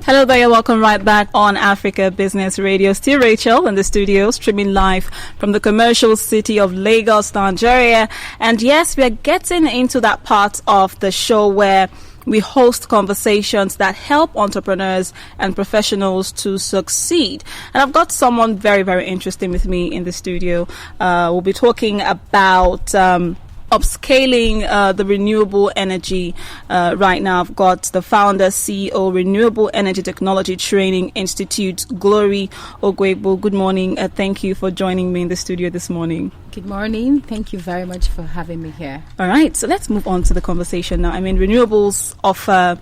Hello there, welcome right back on Africa Business Radio. Still Rachel in the studio, streaming live from the commercial city of Lagos, Nigeria. And yes, we are getting into that part of the show where we host conversations that help entrepreneurs and professionals to succeed. And I've got someone very, very interesting with me in the studio. We'll be talking about upscaling the renewable energy. Right now, I've got the founder, CEO, Renewable Energy Technology Training Institute, Glory Oguegbu. Good morning. Thank you for joining me in the studio this morning. Good morning. Thank you very much for having me here. All right. So let's move on to the conversation now. I mean, renewables offer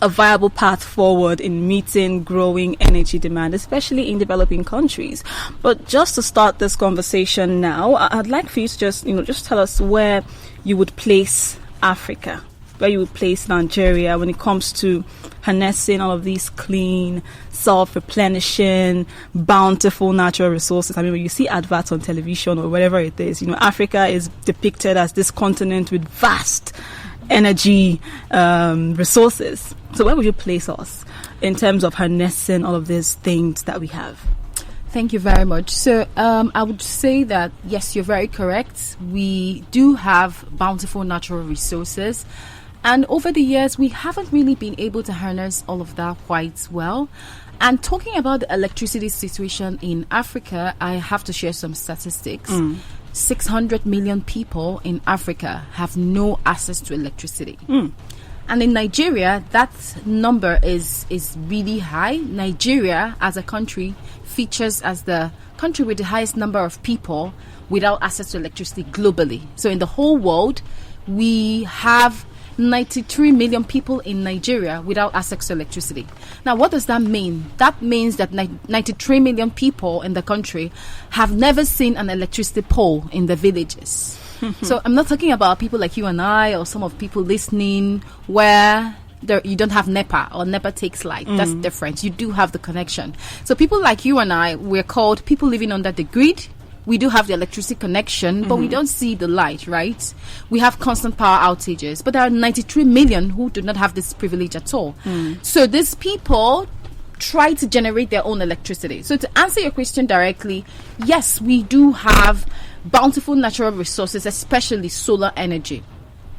a viable path forward in meeting growing energy demand, especially in developing countries. But just to start this conversation now, I'd like for you to just tell us where you would place Africa, where you would place Nigeria when it comes to harnessing all of these clean, self-replenishing, bountiful natural resources. I mean, when you see adverts on television or whatever it is, Africa is depicted as this continent with vast energy resources. So where would you place us in terms of harnessing all of these things that we have? Thank you very much. So I would say that, yes, you're very correct. We do have bountiful natural resources. And over the years, we haven't really been able to harness all of that quite well. And talking about the electricity situation in Africa, I have to share some statistics. 600 million people in Africa have no access to electricity. And in Nigeria, that number is really high. Nigeria, as a country, features as the country with the highest number of people without access to electricity globally. So in the whole world, we have 93 million people in Nigeria without access to electricity. Now, what does that mean? That means that 93 million people in the country have never seen an electricity pole in the villages. So I'm not talking about people like you and I or some of people listening where you don't have NEPA or NEPA takes light. That's different. You do have the connection. So people like you and I, we're called people living under the grid. We do have the electricity connection, but we don't see the light, right? We have constant power outages, but there are 93 million who do not have this privilege at all. So these people try to generate their own electricity. So to answer your question directly, yes, we do have bountiful natural resources, especially solar energy.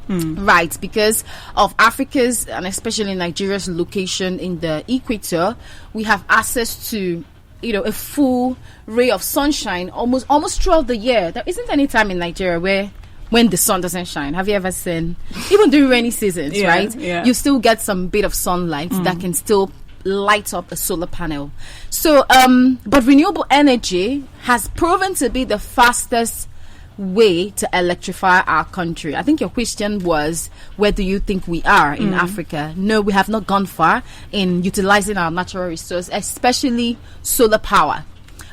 Right, because of Africa's and especially Nigeria's location in the equator, we have access to a full ray of sunshine almost throughout the year. There isn't any time in Nigeria when the sun doesn't shine. Have you ever seen, even during rainy seasons, right? Yeah. You still get some bit of sunlight that can still light up a solar panel. So, but renewable energy has proven to be the fastest way to electrify our country. I think your question was, where do you think we are in Africa? No, we have not gone far in utilizing our natural resource, especially solar power.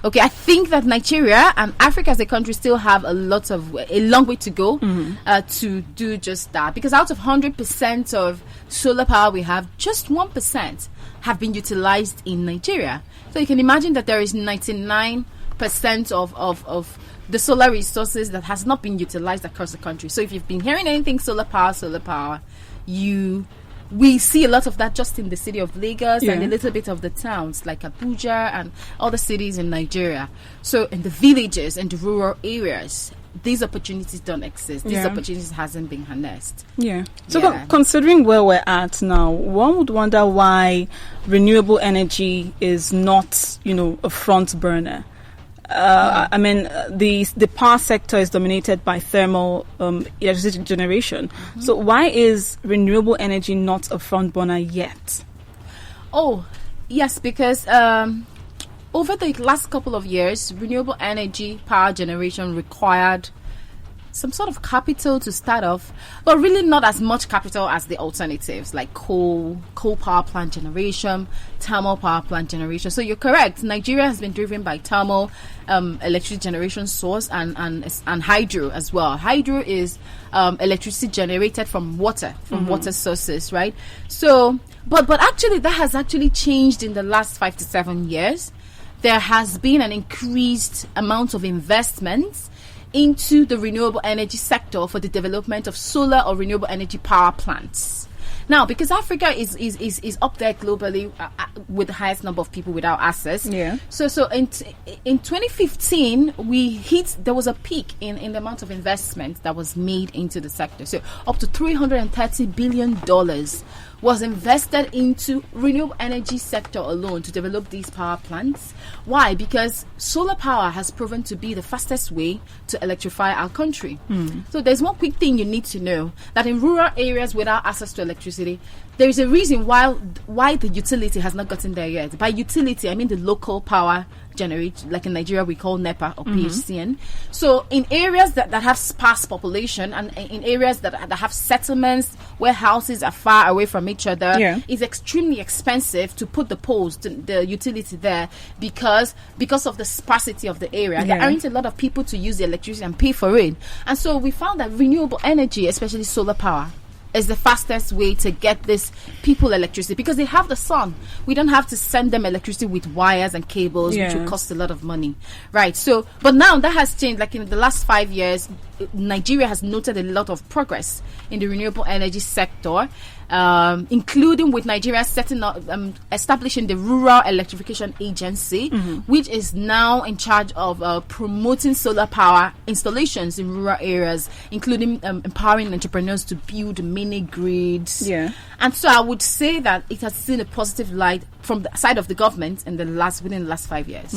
Okay, I think that Nigeria and Africa as a country still have a long way to go to do just that. Because out of 100% of solar power we have, just 1% have been utilized in Nigeria. So you can imagine that there is 99% of the solar resources that has not been utilized across the country. So if you've been hearing anything solar power, we see a lot of that just in the city of Lagos and a little bit of the towns like Abuja and other cities in Nigeria. So in the villages and the rural areas, these opportunities don't exist. These opportunities hasn't been harnessed. So considering where we're at now, one would wonder why renewable energy is not, a front burner. I mean, the power sector is dominated by thermal electricity generation. So why is renewable energy not a front burner yet? Oh, yes, because over the last couple of years, renewable energy power generation required some sort of capital to start off, but really not as much capital as the alternatives like coal power plant generation, thermal power plant generation. So you're correct. Nigeria has been driven by thermal electricity generation source and hydro as well. Hydro is electricity generated from water, water sources, right? So, but actually that has actually changed in the last 5 to 7 years. There has been an increased amount of investments into the renewable energy sector for the development of solar or renewable energy power plants. Now, because Africa is up there globally with the highest number of people without access. Yeah. So in 2015, there was a peak in the amount of investment that was made into the sector. So up to $330 billion was invested into renewable energy sector alone to develop these power plants. Why? Because solar power has proven to be the fastest way to electrify our country. So there's one quick thing you need to know, that in rural areas without access to electricity, there is a reason why the utility has not gotten there yet. By utility, I mean the local power generate, like in Nigeria we call NEPA or PHCN. So in areas that have sparse population, and in areas that have settlements where houses are far away from each other, it's extremely expensive to put the poles, the utility there, because of the sparsity of the area. There aren't a lot of people to use the electricity and pay for it. And so we found that renewable energy, especially solar power, is the fastest way to get this people electricity, because they have the sun. We don't have to send them electricity with wires and cables, which will cost a lot of money, right? So, but now that has changed. Like in the last 5 years, Nigeria has noted a lot of progress in the renewable energy sector, including with Nigeria setting up, establishing the Rural Electrification Agency, which is now in charge of promoting solar power installations in rural areas, including empowering entrepreneurs to build mini grids. And so I would say that it has seen a positive light from the side of the government within the last 5 years.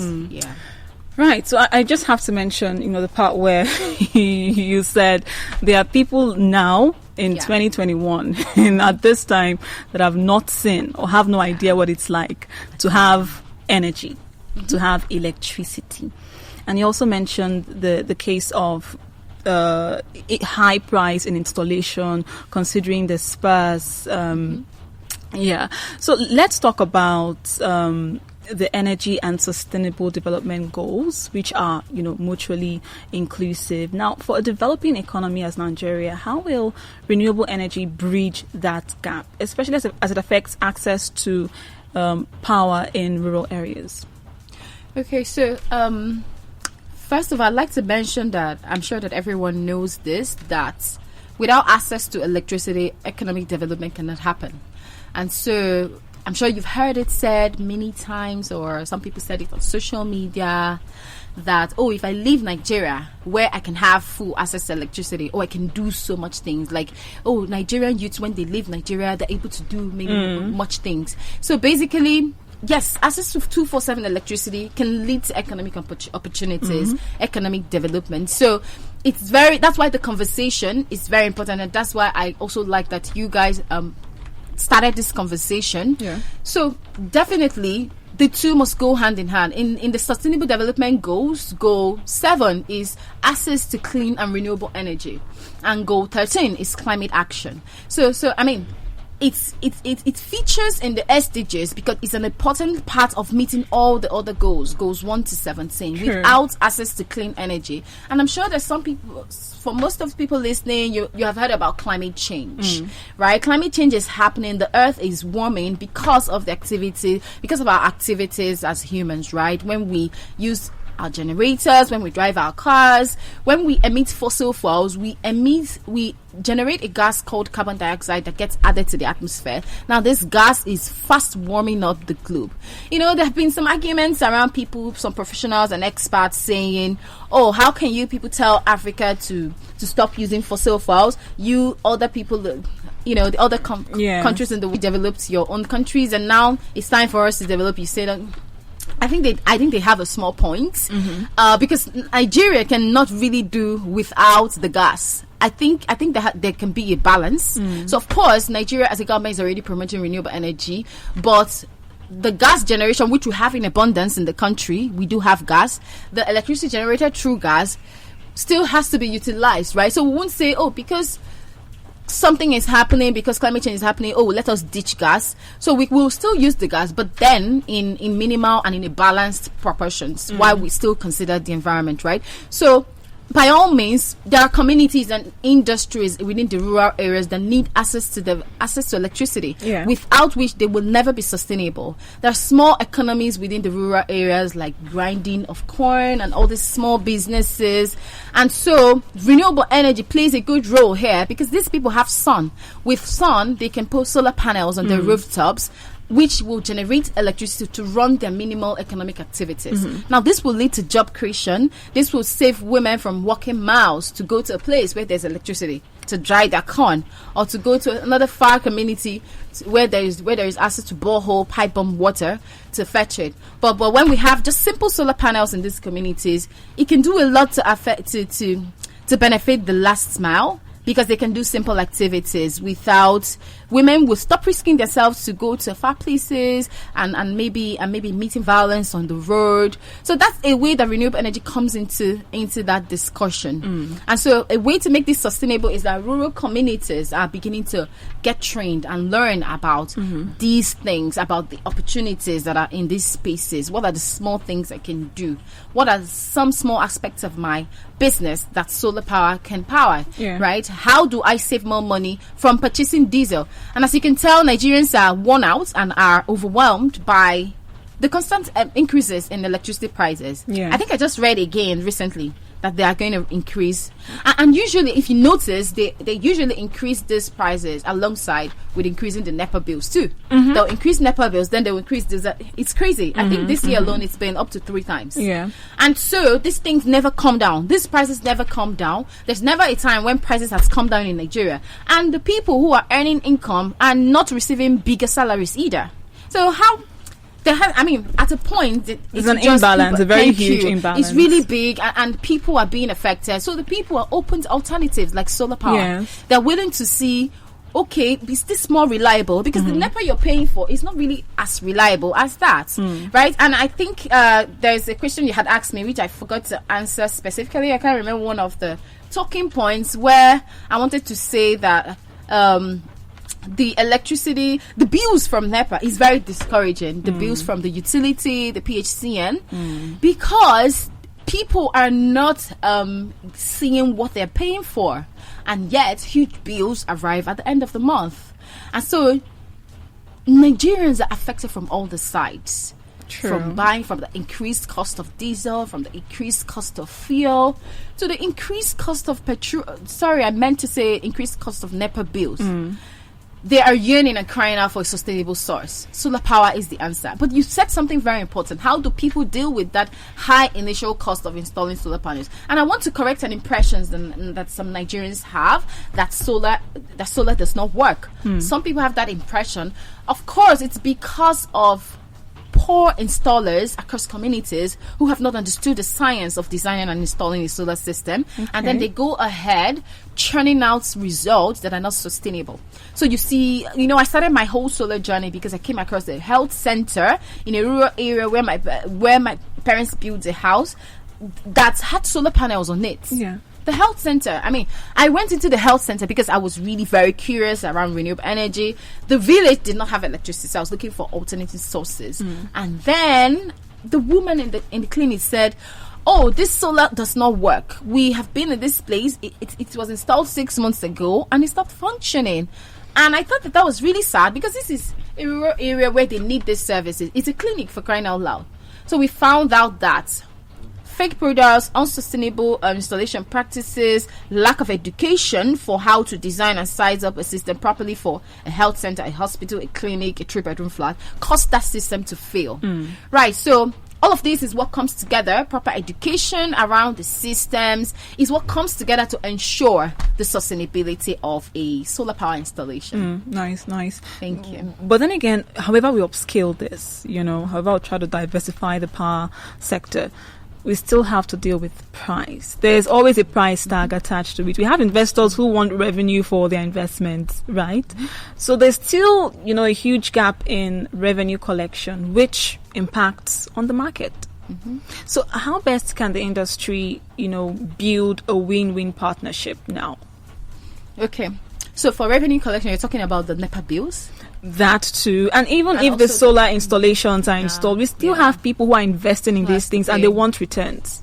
Right. So I just have to mention, the part where you said there are people now in 2021 and at this time that have not seen or have no idea what it's like to have energy, to have electricity. And you also mentioned the case of high price in installation, considering the sparse. So let's talk about the energy and sustainable development goals, which are, mutually inclusive. Now, for a developing economy as Nigeria, how will renewable energy bridge that gap, especially as it affects access to power in rural areas? Okay, so first of all, I'd like to mention that I'm sure that everyone knows this, that without access to electricity, economic development cannot happen. And so I'm sure you've heard it said many times, or some people said it on social media, that, if I leave Nigeria, where I can have full access to electricity, I can do so much things. Like, Nigerian youths, when they leave Nigeria, they're able to do much things. So basically, yes, access to 24/7 electricity can lead to economic opportunities, economic development. So that's why the conversation is very important, and that's why I also like that you guys started this conversation. So definitely the two must go hand in hand. In the Sustainable Development Goals, Goal 7 is access to clean and renewable energy, and Goal 13 is climate action. So I mean, it features in the SDGs because it's an important part of meeting all the other goals 1 to 17, without access to clean energy. And I'm sure there's some people, for most of people listening, you have heard about climate change, right? Climate change is happening. The earth is warming because of our activities as humans, right? When we use our generators, when we drive our cars, when we emit fossil fuels, we generate a gas called carbon dioxide that gets added to the atmosphere. Now, this gas is fast warming up the globe. There have been some arguments around people, some professionals and experts saying, how can you people tell Africa to stop using fossil fuels? You other people, the other countries in the world developed your own countries, and now it's time for us to develop. You say that. I think they have a small point, because Nigeria cannot really do without the gas. I think that there can be a balance. So of course, Nigeria as a government is already promoting renewable energy, but the gas generation, which we have in abundance in the country, we do have gas. The electricity generated through gas still has to be utilized, right? So we won't say, because something is happening, because climate change is happening, let us ditch gas. So we will still use the gas, but then in minimal and in a balanced proportions, while we still consider the environment, right? So by all means, there are communities and industries within the rural areas that need access to electricity, without which they will never be sustainable. There are small economies within the rural areas, like grinding of corn and all these small businesses. And so renewable energy plays a good role here, because these people have sun. With sun, they can put solar panels on their rooftops, which will generate electricity to run their minimal economic activities. Now, this will lead to job creation. This will save women from walking miles to go to a place where there's electricity to dry their corn, or to go to another far community where there is access to borehole, pipe bomb water to fetch it. But when we have just simple solar panels in these communities, it can do a lot to benefit the last mile, because they can do simple activities without women will stop risking themselves to go to far places and maybe meeting violence on the road. So that's a way that renewable energy comes into that discussion. And so a way to make this sustainable is that rural communities are beginning to get trained and learn about these things, about the opportunities that are in these spaces. What are the small things I can do? What are some small aspects of my business that solar power can power, right? How do I save more money from purchasing diesel? And as you can tell, Nigerians are worn out and are overwhelmed by the constant increases in electricity prices. I think I just read again recently that they are going to increase. And usually, if you notice, they usually increase these prices alongside with increasing the NEPA bills too. They'll increase NEPA bills, then they'll increase this. It's crazy. I think this year alone, it's been up to 3 times. And so these things never come down. These prices never come down. There's never a time when prices has come down in Nigeria. And the people who are earning income are not receiving bigger salaries either. So how... at a point, it's an imbalance, a very huge imbalance. It's really big, and people are being affected. So the people are open to alternatives like solar power. They're willing to see, okay, is this more reliable? Because the NEPA you're paying for is not really as reliable as that, right? And I think there's a question you had asked me, which I forgot to answer specifically. I can't remember one of the talking points where I wanted to say that... the electricity, the bills from NEPA is very discouraging. The bills from the utility, the PHCN, because people are not seeing what they're paying for, and yet huge bills arrive at the end of the month. And so Nigerians are affected from all the sides. From buying, from the increased cost of diesel, from the increased cost of fuel, to the increased cost of petrol. Sorry, I meant to say increased cost of NEPA bills. They are yearning and crying out for a sustainable source. Solar power is the answer. But you said something very important. How do people deal with that high initial cost of installing solar panels? And I want to correct an impression that some Nigerians have that solar does not work. Some people have that impression. Of course, it's because of poor installers across communities who have not understood the science of designing and installing a solar system, and then they go ahead churning out results that are not sustainable. So you see, I started my whole solar journey because I came across a health center in a rural area where my parents built a house that had solar panels on it. The health center. I went into the health center because I was really very curious around renewable energy. The village did not have electricity, so I was looking for alternative sources. And then the woman in the clinic said, "Oh, this solar does not work. We have been in this place. It was installed 6 months ago, and it stopped functioning." And I thought that was really sad, because this is a rural area where they need these services. It's a clinic, for crying out loud. So we found out that fake products, unsustainable installation practices, lack of education for how to design and size up a system properly for a health center, a hospital, a clinic, a 3-bedroom flat, caused that system to fail. Right, so all of this is what comes together. Proper education around the systems is what comes together to ensure the sustainability of a solar power installation. Nice. Thank you. But then again, however we upscale this, however we try to diversify the power sector, we still have to deal with price. There's always a price tag attached to it. We have investors who want revenue for their investments, right? So there's still, a huge gap in revenue collection, which impacts on the market. So how best can the industry, build a win-win partnership now? Okay. So for revenue collection, you're talking about the NEPA bills? That too. And even if the solar installations are installed, we still have people who are investing in these things and they want returns.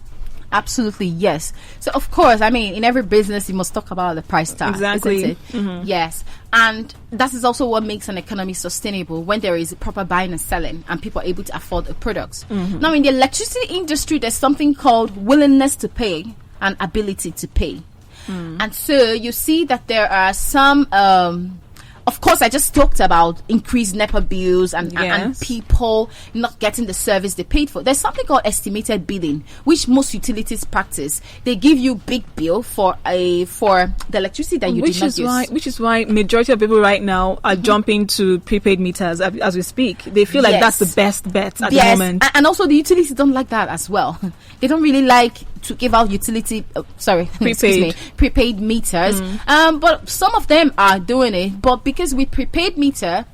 Absolutely, yes. So, of course, I mean, in every business, you must talk about the price tag. Exactly. Isn't it? Yes. And that is also what makes an economy sustainable, when there is proper buying and selling and people are able to afford the products. Now, in the electricity industry, there's something called willingness to pay and ability to pay. And so you see that there are some... of course, I just talked about increased NEPA bills and people not getting the service they paid for. There's something called estimated billing, which most utilities practice. They give you big bill for the electricity that you did not use. Which is why majority of people right now are jumping to prepaid meters as we speak. They feel like that's the best bet at the moment. And also the utilities don't like that as well. They don't really like to give out prepaid meters. But some of them are doing it. But because with prepaid meter,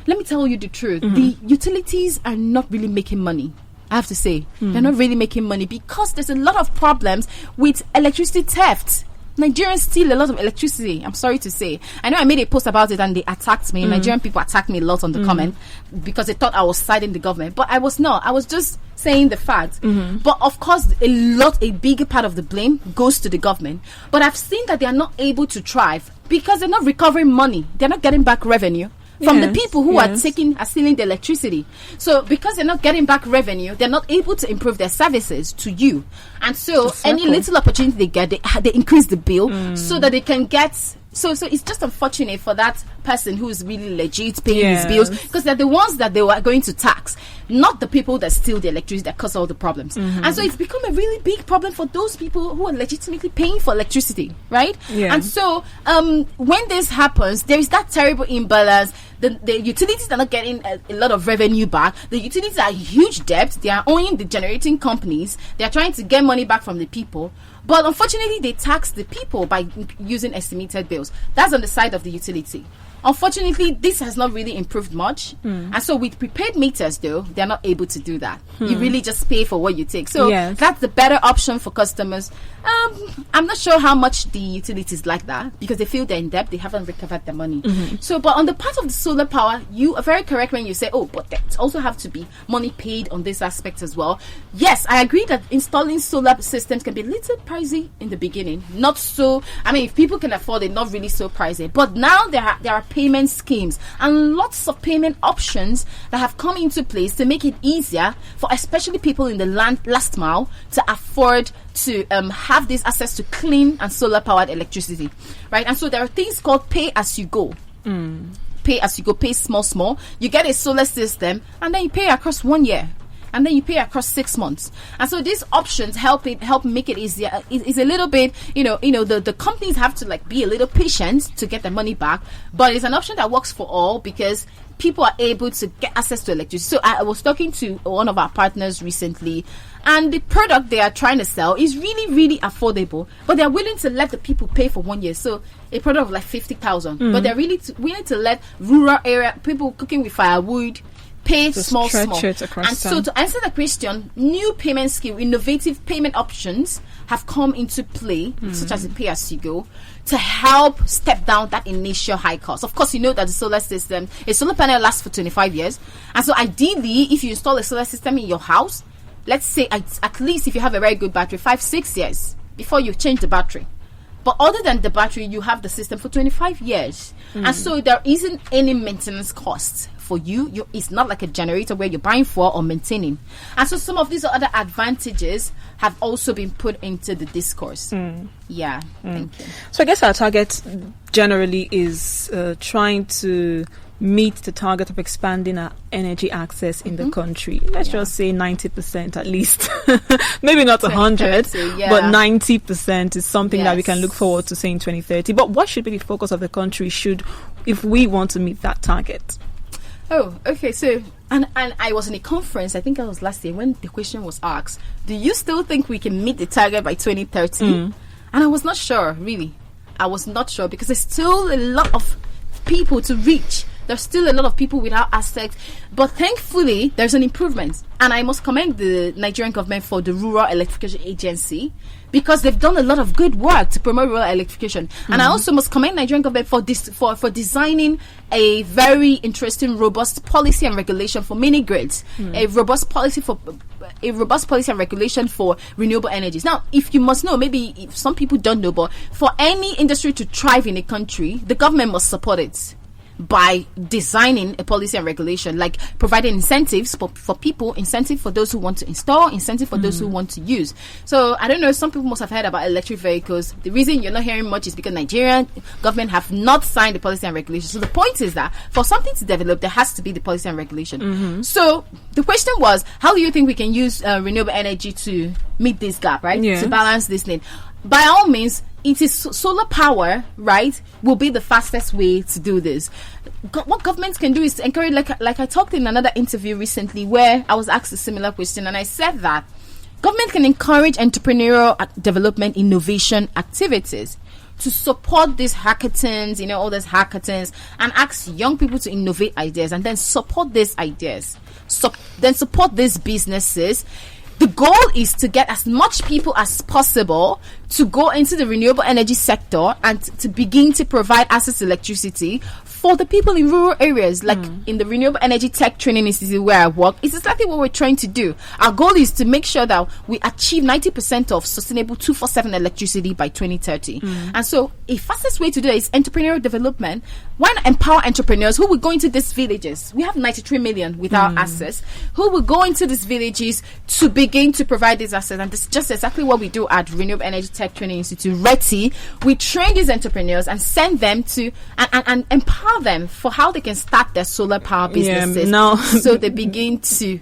let me tell you the truth, the utilities are not really making money. I have to say, they're not really making money because there's a lot of problems with electricity theft. Nigerians steal a lot of electricity, I'm sorry to say. I know I made a post about it and they attacked me. Nigerian people attacked me a lot on the comment because they thought I was siding the government. But I was not. I was just saying the fact. But of course, a bigger part of the blame goes to the government. But I've seen that they are not able to thrive because they're not recovering money. They're not getting back revenue from the people who are stealing the electricity. So because they're not getting back revenue, they're not able to improve their services to you. And so any little opportunity they get, they increase the bill so that they can get... So it's just unfortunate for that person who is really legit paying his bills, because they're the ones that they were going to tax, not the people that steal the electricity that cause all the problems. And so it's become a really big problem for those people who are legitimately paying for electricity, right? And so when this happens, there is that terrible imbalance. The utilities are not getting a lot of revenue back. The utilities are huge debt. They are owing the generating companies. They are trying to get money back from the people. But unfortunately, they tax the people by using estimated bills. That's on the side of the utility. Unfortunately, this has not really improved much. And so with prepaid meters, though, they're not able to do that. You really just pay for what you take. So that's the better option for customers. I'm not sure how much the utilities like that, because they feel they're in debt. They haven't recovered their money. So, but on the part of the solar power, you are very correct when you say, oh, but there also have to be money paid on this aspect as well. Yes, I agree that installing solar systems can be a little pricey in the beginning. Not so, I mean, if people can afford it, not really so pricey. But now there are payment schemes and lots of payment options that have come into place to make it easier for especially people in the last mile to afford to have this access to clean and solar powered electricity, right? And so there are things called pay as you go. Pay as you go, pay small. You get a solar system and then you pay across 1 year. And then you pay across 6 months. And so these options help make it easier. It's a little bit, the companies have to like be a little patient to get their money back. But it's an option that works for all because people are able to get access to electricity. So I was talking to one of our partners recently, and the product they are trying to sell is really, really affordable. But they're willing to let the people pay for 1 year. So a product of like 50,000. But they're really willing to let rural area people cooking with firewood pay small. And so to answer the question, new payment scheme, innovative payment options have come into play, such as the pay as you go, to help step down that initial high cost. Of course, you know that the solar system, a solar panel lasts for 25 years. And so ideally, if you install a solar system in your house, let's say at least if you have a very good battery, 5-6 years before you change the battery. But other than the battery, you have the system for 25 years. And so there isn't any maintenance costs for you. It's not like a generator where you're buying for or maintaining. And so some of these other advantages have also been put into the discourse. Thank you. So I guess our target generally is trying to meet the target of expanding our energy access in the country. Let's just say 90% at least. Maybe not 100, but 90% is something that we can look forward to say in 2030. But what should be the focus of the country if we want to meet that target? Oh, okay. So, and I was in a conference, I think it was last year, when the question was asked, do you still think we can meet the target by 2030? And I was not sure, really. I was not sure because there's still a lot of people to reach. There's still a lot of people without access. But thankfully, there's an improvement. And I must commend the Nigerian government for the Rural Electrification Agency, because they've done a lot of good work to promote rural electrification. And I also must commend Nigerian government for designing a very interesting, robust policy and regulation for mini grids, a robust policy and regulation for renewable energies. Now, if you must know, maybe if some people don't know, but for any industry to thrive in a country, the government must support it by designing a policy and regulation, like providing incentives for people, incentive for those who want to install, incentive for those who want to use. So I don't know, some people must have heard about electric vehicles. The reason you're not hearing much is because Nigerian government have not signed the policy and regulation. So the point is that for something to develop, there has to be the policy and regulation. So the question was, how do you think we can use renewable energy to meet this gap, right? Yeah. To balance this need? By all means, it is solar power, right, will be the fastest way to do this. What governments can do is to encourage, like I talked in another interview recently where I was asked a similar question, and I said that government can encourage entrepreneurial development, innovation activities to support these hackathons, all these hackathons, and ask young people to innovate ideas and then support these ideas. Then support these businesses. The goal is to get as much people as possible to go into the renewable energy sector and to begin to provide access to electricity for the people in rural areas, like in the Renewable Energy Tech Training Institute where I work. It's exactly what we're trying to do. Our goal is to make sure that we achieve 90% of sustainable 247 electricity by 2030. And so a fastest way to do it is entrepreneurial development. Why not empower entrepreneurs who will go into these villages? We have 93 million without access. Who will go into these villages to begin to provide these access? And this is just exactly what we do at Renewable Energy Tech Training Institute, RETI. We train these entrepreneurs and send them to and empower them for how they can start their solar power businesses. So they begin to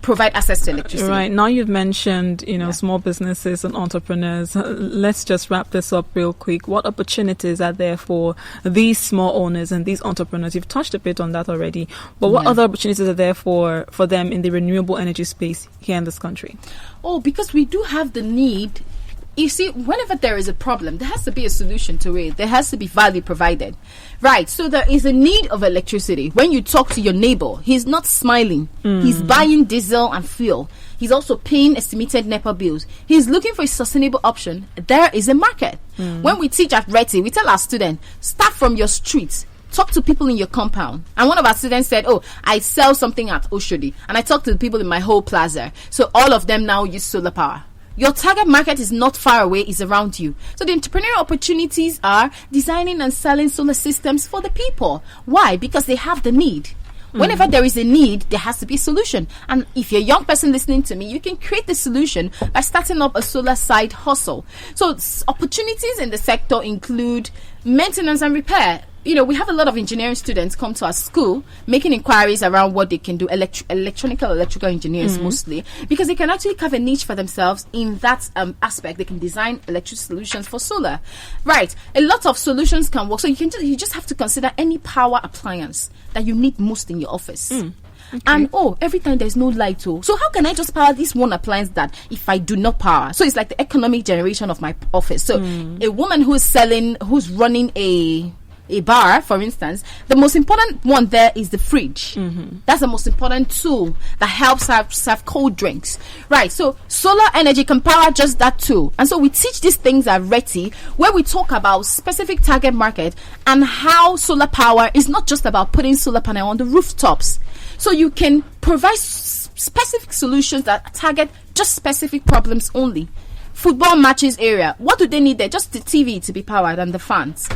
provide access to electricity. Right. Now you've mentioned, small businesses and entrepreneurs. Let's just wrap this up real quick. What opportunities are there for these small owners and these entrepreneurs? You've touched a bit on that already. But what other opportunities are there for them in the renewable energy space here in this country? Oh, because we do have the need. You see, whenever there is a problem, there has to be a solution to it. There has to be value provided. Right, so there is a need of electricity. When you talk to your neighbor, he's not smiling. He's buying diesel and fuel. He's also paying estimated NEPA bills. He's looking for a sustainable option. There is a market. When we teach at RETI, we tell our students, start from your streets. Talk to people in your compound. And one of our students said, I sell something at Oshodi. And I talked to the people in my whole plaza. So all of them now use solar power. Your target market is not far away, it's around you. So the entrepreneurial opportunities are designing and selling solar systems for the people. Why? Because they have the need. Whenever there is a need, there has to be a solution. And if you're a young person listening to me, you can create the solution by starting up a solar side hustle. So opportunities in the sector include maintenance and repair. We have a lot of engineering students come to our school making inquiries around what they can do, electrical engineers mostly, because they can actually carve a niche for themselves in that aspect. They can design electric solutions for solar. Right. A lot of solutions can work. So you just have to consider any power appliance that you need most in your office. Okay. And every time there's no light, so how can I just power this one appliance that if I do not power? So it's like the economic generation of my office. So a woman who's running a bar, for instance, the most important one there is the fridge. That's the most important tool that helps her serve cold drinks. Right, so solar energy can power just that too. And so we teach these things at RETI, where we talk about specific target market and how solar power is not just about putting solar panel on the rooftops. So you can provide specific solutions that target just specific problems only. Football matches area, what do they need there? Just the TV to be powered and the fans.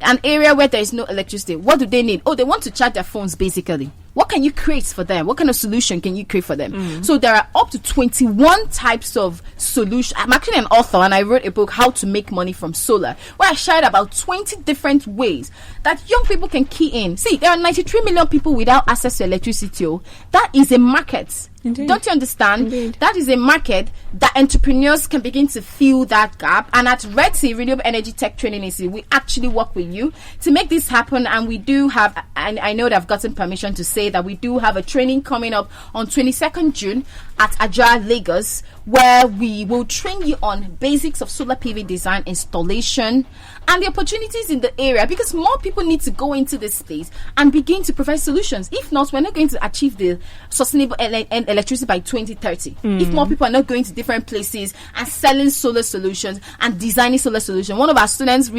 An area where there is no electricity, what do they need? They want to charge their phones basically. What can you create for them? What kind of solution can you create for them? So there are up to 21 types of solutions. I'm actually an author and I wrote a book, How to Make Money from Solar, where I shared about 20 different ways that young people can key in. See, there are 93 million people without access to electricity. That is a market. Indeed. Don't you understand? Indeed. That is a market that entrepreneurs can begin to fill that gap. And at RETI, Renewable Energy Tech Training Institute, we actually work with you to make this happen. And we do have, and I know that I've gotten permission to say that we do have a training coming up on 22nd June at Ajah, Lagos, where we will train you on basics of solar PV design, installation, and the opportunities in the area, because more people need to go into this space and begin to provide solutions. If not, we're not going to achieve the sustainable electricity by 2030. If more people are not going to different places and selling solar solutions and designing solar solutions. One of our students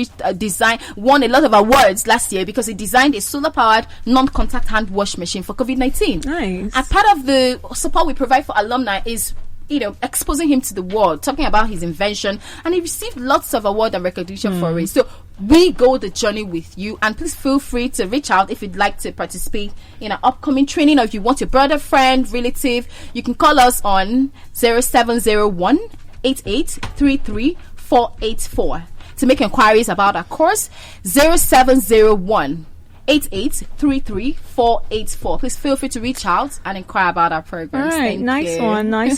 won a lot of awards last year because he designed a solar-powered non-contact hand wash machine for COVID-19. Nice. And part of the support we provide for alumni is exposing him to the world, talking about his invention, and he received lots of award and recognition for it. So we go the journey with you, and please feel free to reach out if you'd like to participate in our upcoming training, or if you want your brother, friend, relative, you can call us on 0701 8833 484 to make inquiries about our course. 0701 8833-484. Please feel free to reach out and inquire about our programs. All right, nice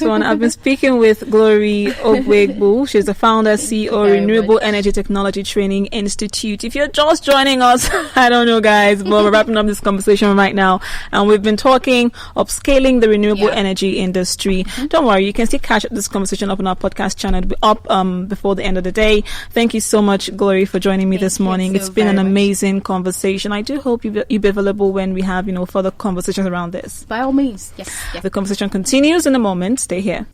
one. I've been speaking with Glory Oguegbu. She's the founder, CEO, Renewable Energy Technology Training Institute. If you're just joining us, I don't know, guys, but we're wrapping up this conversation right now, and we've been talking upscaling the renewable energy industry. Don't worry, you can still catch this conversation up on our podcast channel. It'll be up before the end of the day. Thank you so much, Glory, for joining me this morning. It's been an amazing conversation. I do hope you'll be available when we have, further conversations around this. By all means, yes. The conversation continues in a moment. Stay here.